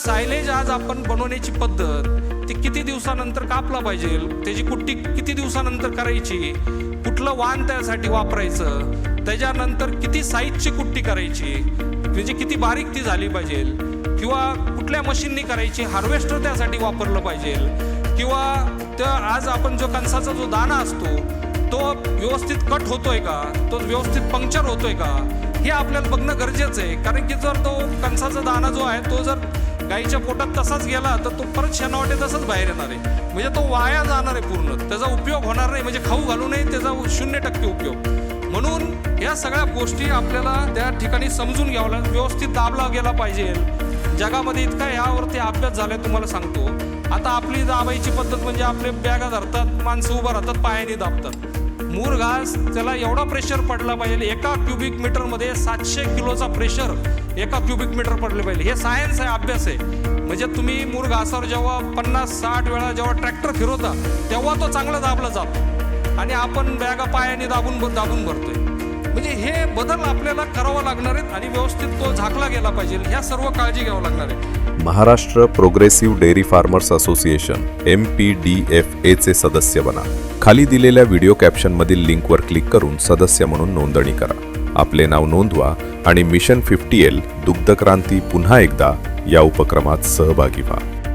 Silage आज आपण बनवण्याची पद्धत ती किती दिवसानंतर कापला पाहिजे, त्याची कुट्टी किती दिवसानंतर करायची, कुठलं वाण त्यासाठी वापरायचं, त्याच्यानंतर किती साईजची कुट्टी करायची, म्हणजे किती बारीक ती झाली पाहिजे, किंवा कुठल्या मशीननी करायची, हार्वेस्टर त्यासाठी वापरलं पाहिजे, किंवा त्या आज आपण जो कणसाचा जो दाणा असतो तो व्यवस्थित कट होतोय का, तो व्यवस्थित पंक्चर होतोय का, हे आपल्याला बघणं गरजेचं आहे. कारण की जर तो कणसाचा दाणा जो आहे तो जर गाईच्या पोटात तसाच गेला तर तो परत शेणावाटे तसाच बाहेर येणार आहे, म्हणजे तो वाया जाणार आहे पूर्ण, त्याचा उपयोग होणार नाही, म्हणजे खाऊ घालू नये त्याचा 0% उपयोग. म्हणून या सगळ्या गोष्टी आपल्याला त्या ठिकाणी समजून घ्यावं लागेल, व्यवस्थित दाबला गेला पाहिजे. जगामध्ये इतका यावरती अभ्यास झालाय तुम्हाला सांगतो. आता आपली दाबायची पद्धत म्हणजे आपले बॅगा धरतात, माणसं उभं राहतात, पायाने दाबतात. मूर घास त्याला एवढा प्रेशर पडला पाहिजे, एका क्युबिक मीटरमध्ये 700 किलोचा प्रेशर एका क्युबिक मीटर पडले पाहिजे. हे सायन्स आहे, अभ्यास आहे. म्हणजे तुम्ही मूर घासावर जेव्हा 50-60 वेळा जेव्हा ट्रॅक्टर फिरवता तेव्हा तो चांगला दाबला जातो, आणि आपण बॅगा पायाने दाबून भरतोय. म्हणजे हे बदल आपल्याला करावा लागणार आहेत, आणि व्यवस्थित तो झाकला गेला पाहिजे, ह्या सर्व काळजी घ्यावं लागणार आहे. Maharashtra progressive dairy farmers association MPDFA चे सदस्य बना. खाली दिलेल्या व्हिडिओ कॅप्शनमधील लिंकवर क्लिक करून सदस्य म्हणून नोंदणी करा. आपले नाव नोंदवा आणि मिशन 50L दुग्धक्रांती पुन्हा एकदा या उपक्रमात सहभागी व्हा.